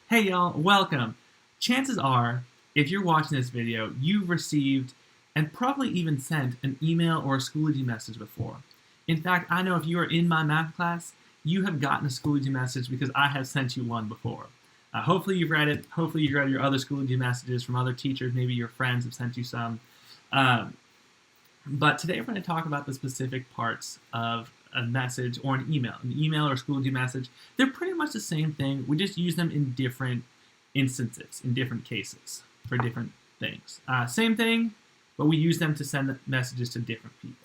Hey y'all, welcome. Chances are, if you're watching this video, you've received and probably even sent an email or a Schoology message before. In fact, I know if you are in my math class, you have gotten a Schoology message because I have sent you one before. Hopefully you've read it. Hopefully you've read your other Schoology messages from other teachers. Maybe your friends have sent you some. Um, but today we're going to talk about the specific parts of a message or an email or a Schoology message. They're pretty much the same thing. We just use them in different instances, in different cases, for different things. Same thing, but we use them to send messages to different people.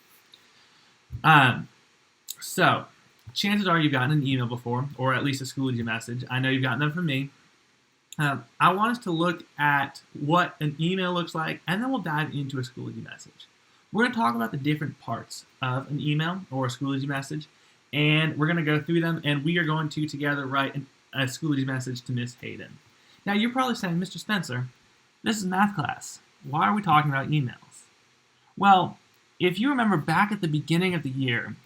So, chances are you've gotten an email before, or at least a Schoology message. I know you've gotten them from me. I want us to look at what an email looks like, and then we'll dive into a Schoology message. We're going to talk about the different parts of an email or a Schoology message, and we're going to go through them, and we are going to together write a Schoology message to Miss Hayden. Now, you're probably saying, Mr. Spencer, this is math class. Why are we talking about emails? Well, if you remember back at the beginning of the year,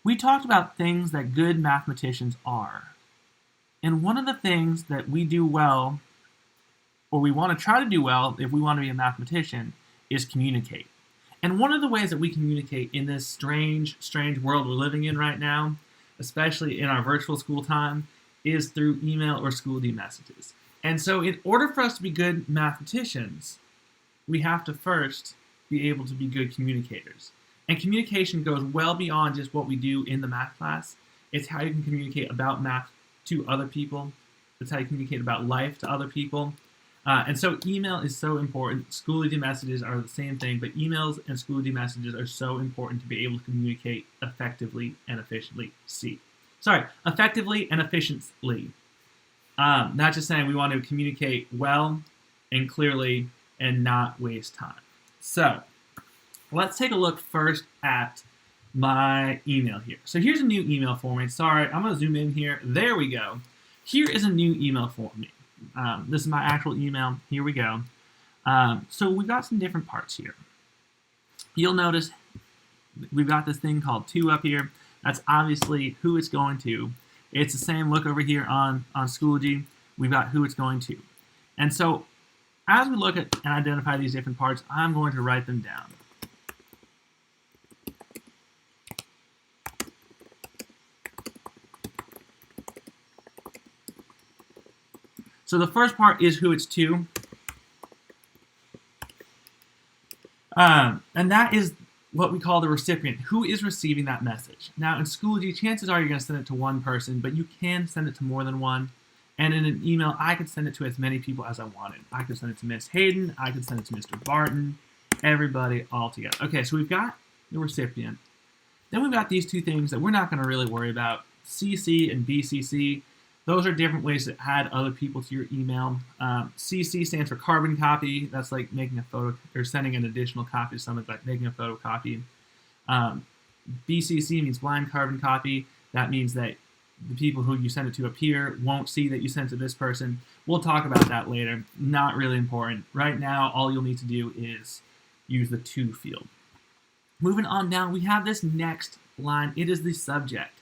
we talked about things that good mathematicians are. And one of the things that we do well, or we want to try to do well if we want to be a mathematician, is communicate. And one of the ways that we communicate in this strange world we're living in right now, especially in our virtual school time, is through email or Schoology messages. And so in order for us to be good mathematicians, we have to first be able to be good communicators. And communication goes well beyond just what we do in the math class. It's how you can communicate about math to other people. It's how you communicate about life to other people. And so email is so important. Schoology messages are the same thing, but emails and Schoology messages are so important to be able to communicate effectively and efficiently. Effectively and efficiently. Not just saying we want to communicate well and clearly and not waste time. So let's take a look first at my email here. So here's a new email for me. Sorry, I'm going to zoom in here. There we go. Here is a new email for me. This is my actual email. Here we go. So we've got some different parts here. You'll notice we've got this thing called to up here. That's obviously who it's going to. It's the same look over here on Schoology. We've got who it's going to. And so as we look at and identify these different parts, I'm going to write them down. So the first part is who it's to. And that is what we call the recipient. Who is receiving that message? Now in Schoology, chances are you're going to send it to one person, but you can send it to more than one. And in an email, I could send it to as many people as I wanted. I could send it to Miss Hayden. I could send it to Mr. Barton. Everybody all together. Okay, so we've got the recipient. Then we've got these two things that we're not going to really worry about. CC and BCC. Those are different ways to add other people to your email. CC stands for carbon copy. That's like making a photo or sending an additional copy to someone, like making a photocopy. BCC means blind carbon copy. That means that the people who you send it to up here won't see that you sent it to this person. We'll talk about that later. Not really important. Right now, all you'll need to do is use the to field. Moving on down, we have this next line. It is the subject.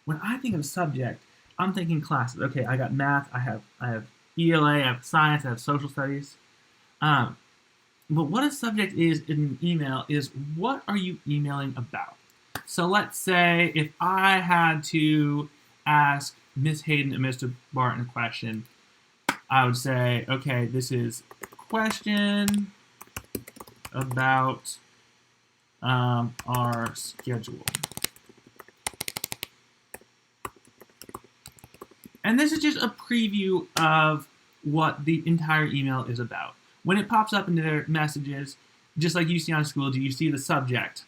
When I think of subject, I'm thinking classes. Okay, I got math, I have ELA, I have science, I have social studies. But what a subject is in an email is what are you emailing about? So let's say if I had to ask Miss Hayden and Mr. Barton a question, I would say, okay, this is question about our schedule. And this is just a preview of what the entire email is about. When it pops up into their messages, just like you see on Schoology, you see the subject.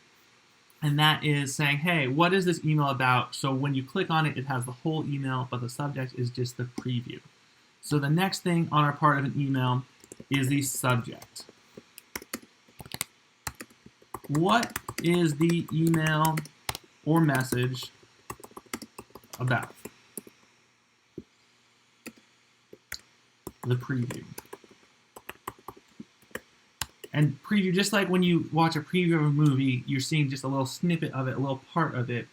And that is saying, hey, what is this email about? So when you click on it, it has the whole email, but the subject is just the preview. So the next thing on our part of an email is the subject. What is the email or message about? The preview. And preview, just like when you watch a preview of a movie, you're seeing just a little snippet of it, a little part of it.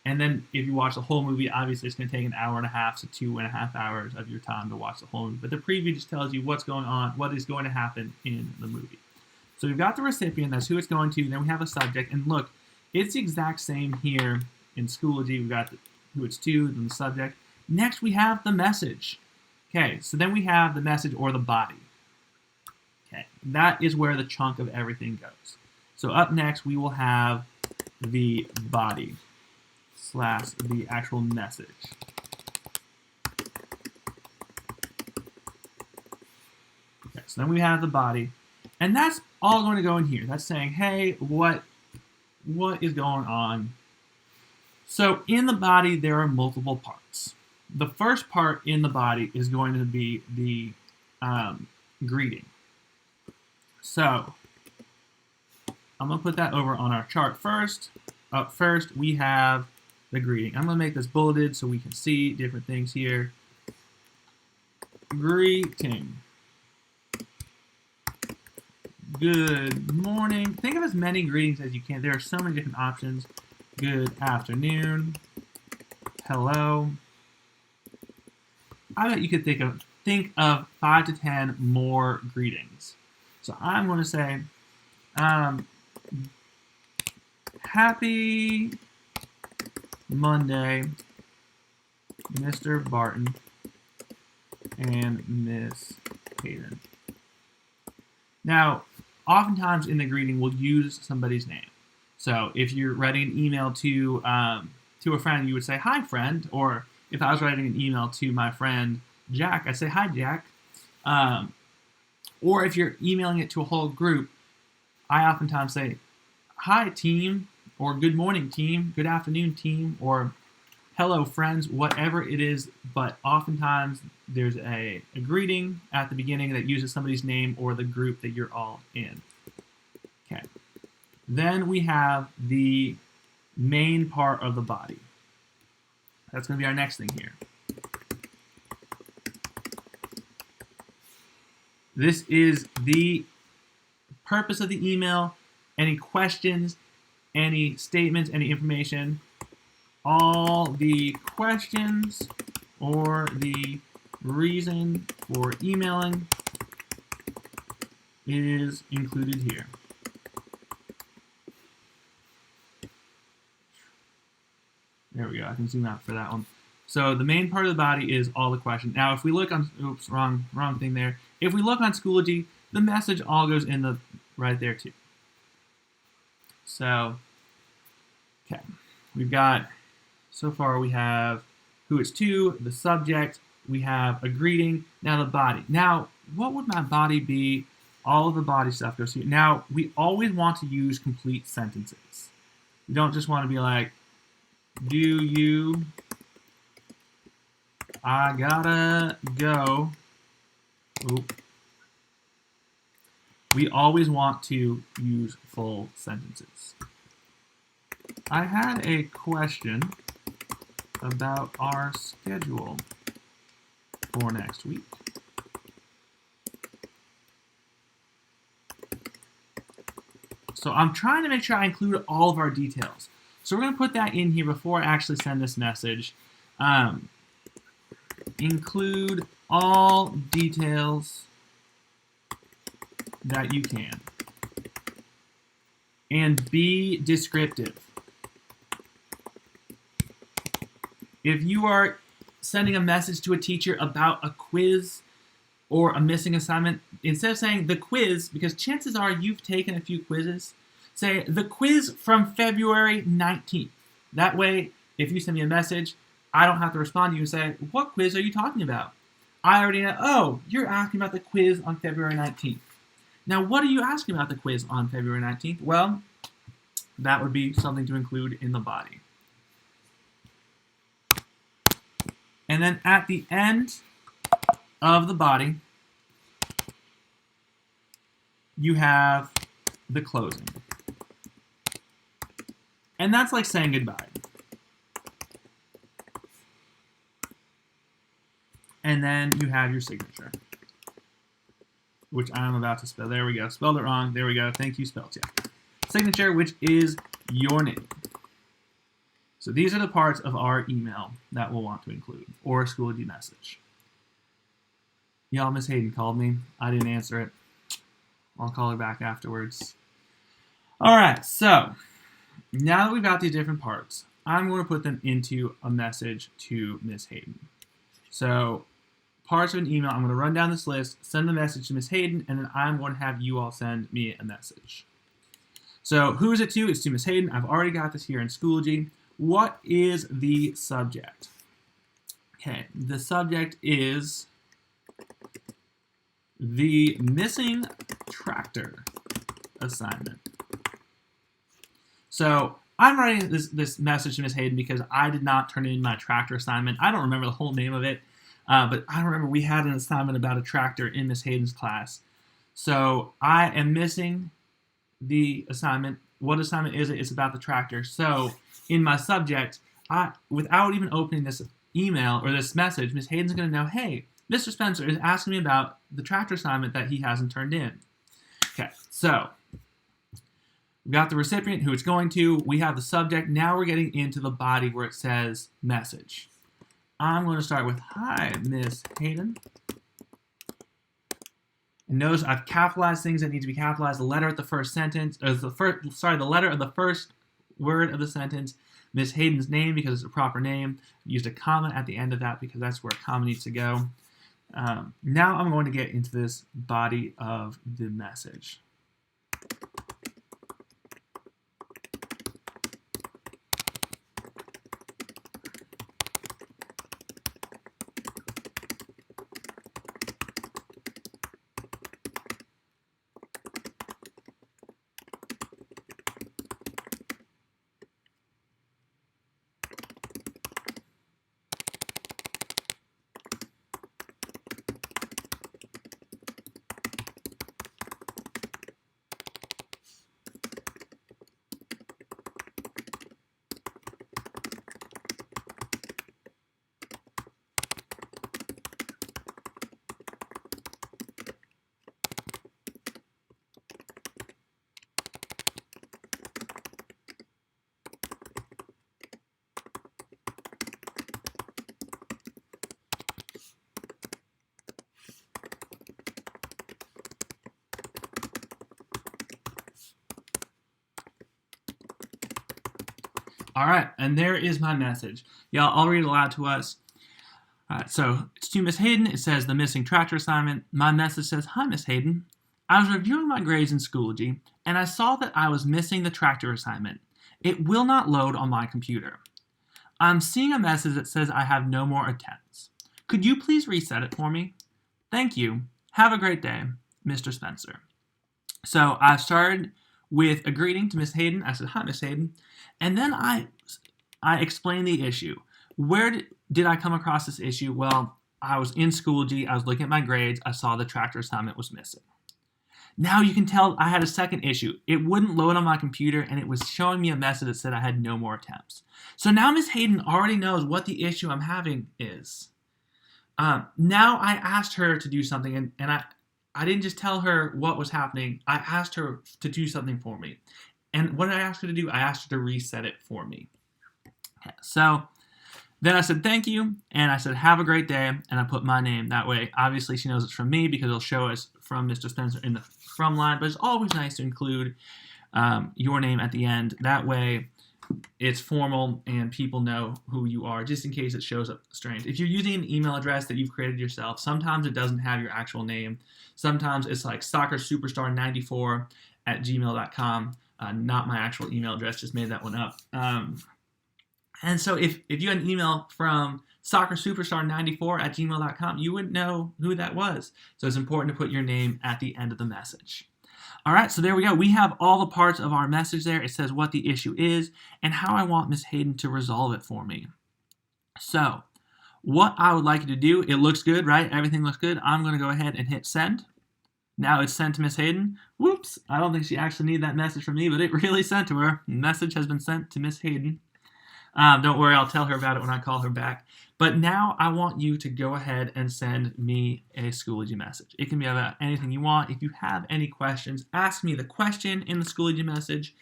And then if you watch the whole movie, obviously it's going to take an hour and a half to 2.5 hours of your time to watch the whole movie. But the preview just tells you what's going on, what is going to happen in the movie. So we've got the recipient, that's who it's going to. Then we have a subject. And look, it's the exact same here in Schoology. We've got who it's to, then the subject. Next, we have the message. Okay, so then we have the message or the body. Okay, that is where the chunk of everything goes. So up next, we will have the body / the actual message. Okay, so then we have the body, and that's all going to go in here. That's saying, hey, what is going on? So in the body, there are multiple parts. The first part in the body is going to be the greeting. So I'm going to put that over on our chart first. Up first, we have the greeting. I'm going to make this bulleted so we can see different things here. Greeting. Good morning. Think of as many greetings as you can. There are so many different options. Good afternoon. Hello. I bet you could think of 5 to 10 more greetings. So I'm going to say, happy Monday, Mr. Barton and Miss Hayden. Now, oftentimes in the greeting, we'll use somebody's name. So if you're writing an email to a friend, you would say, hi, friend. Or if I was writing an email to my friend Jack, I'd say, hi, Jack. Or if you're emailing it to a whole group, I oftentimes say, hi, team, or good morning, team, good afternoon, team, or hello, friends, whatever it is. But oftentimes there's a greeting at the beginning that uses somebody's name or the group that you're all in. Okay. Then we have the main part of the body. That's going to be our next thing here. This is the purpose of the email, any questions, any statements, any information. All the questions or the reason for emailing is included here. There we go. I can zoom out for that one. So the main part of the body is all the questions. Now, if we look on, oops, wrong thing there. If we look on Schoology, the message all goes in the right there too. So, okay, we've got, so far we have who it's to, the subject, we have a greeting, now the body. Now, what would my body be? All of the body stuff goes here. Now, we always want to use complete sentences. You don't just want to be like, do you, I gotta go. Oop. We always want to use full sentences. I had a question about our schedule for next week. So I'm trying to make sure I include all of our details. So we're going to put that in here before I actually send this message. Include all details that you can. And be descriptive. If you are sending a message to a teacher about a quiz or a missing assignment, instead of saying the quiz, because chances are you've taken a few quizzes, say the quiz from February 19th. That way, if you send me a message, I don't have to respond to you and say, what quiz are you talking about? I already know, oh, you're asking about the quiz on February 19th. Now, what are you asking about the quiz on February 19th? Well, that would be something to include in the body. And then at the end of the body, you have the closing. And that's like saying goodbye. And then you have your signature, which I'm about to spell. There we go. Spelled it wrong. There we go. Thank you, spell check. Signature, which is your name. So these are the parts of our email that we'll want to include, or a Schoology message. Y'all, Miss Hayden called me. I didn't answer it. I'll call her back afterwards. All right, so now that we've got these different parts, I'm going to put them into a message to Miss Hayden. So parts of an email, I'm going to run down this list, send the message to Miss Hayden, and then I'm going to have you all send me a message. So who is it to? It's to Miss Hayden. I've already got this here in Schoology. What is the subject? Okay, the subject is the missing tractor assignment. So I'm writing this message to Miss Hayden because I did not turn in my tractor assignment. I don't remember the whole name of it, but I remember we had an assignment about a tractor in Miss Hayden's class. So I am missing the assignment. What assignment is it? It's about the tractor. So in my subject, without even opening this email or this message, Miss Hayden's going to know, hey, Mr. Spencer is asking me about the tractor assignment that he hasn't turned in. Okay, so we've got the recipient who it's going to. We have the subject. Now we're getting into the body where it says message. I'm going to start with, hi, Miss Hayden. And notice I've capitalized things that need to be capitalized. The letter at the first sentence, the letter of the first word of the sentence. Miss Hayden's name because it's a proper name. Used a comma at the end of that because that's where a comma needs to go. Now I'm going to get into this body of the message. All right, and there is my message. Y'all, I'll read it aloud to us. All right, so it's to Miss Hayden. It says the missing tractor assignment. My message says, hi, Miss Hayden. I was reviewing my grades in Schoology, and I saw that I was missing the tractor assignment. It will not load on my computer. I'm seeing a message that says I have no more attempts. Could you please reset it for me? Thank you. Have a great day, Mr. Spencer. So I started with a greeting to Miss Hayden. I said, hi, Miss Hayden. And then I explained the issue. Where did I come across this issue? Well, I was in Schoology. I was looking at my grades. I saw the tractor assignment was missing. Now you can tell I had a second issue. It wouldn't load on my computer, and it was showing me a message that said I had no more attempts. So now Miss Hayden already knows what the issue I'm having is. Now I asked her to do something, and I didn't just tell her what was happening. I asked her to do something for me. And what did I ask her to do? I asked her to reset it for me. Okay, so then I said, thank you. And I said, have a great day. And I put my name. That way, obviously, she knows it's from me because it'll show us from Mr. Spencer in the from line. But it's always nice to include your name at the end. That way, it's formal and people know who you are, just in case it shows up strange. If you're using an email address that you've created yourself, sometimes it doesn't have your actual name. Sometimes it's like soccersuperstar94@gmail.com. Not my actual email address, just made that one up. And so if you had an email from soccersuperstar94@gmail.com, you wouldn't know who that was. So it's important to put your name at the end of the message. All right, so there we go. We have all the parts of our message there. It says what the issue is and how I want Miss Hayden to resolve it for me. So what I would like you to do, it looks good, right? Everything looks good. I'm going to go ahead and hit send. Now it's sent to Miss Hayden. Whoops, I don't think she actually needed that message from me, but it really sent to her. The message has been sent to Miss Hayden. Don't worry, I'll tell her about it when I call her back. But now I want you to go ahead and send me a Schoology message. It can be about anything you want. If you have any questions, ask me the question in the Schoology message.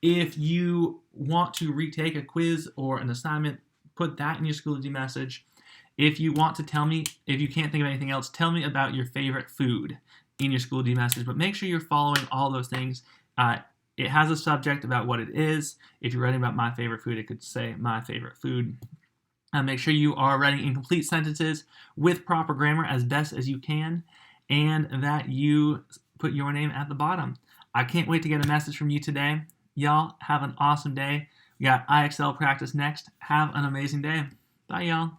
If you want to retake a quiz or an assignment, put that in your Schoology message. If you want to tell me, if you can't think of anything else, tell me about your favorite food in your Schoology message. But make sure you're following all those things. It has a subject about what it is. If you're writing about my favorite food, it could say my favorite food. Make sure you are writing incomplete sentences with proper grammar as best as you can, and that you put your name at the bottom. I can't wait to get a message from you today. Y'all have an awesome day. We got IXL practice next. Have an amazing day. Bye, y'all.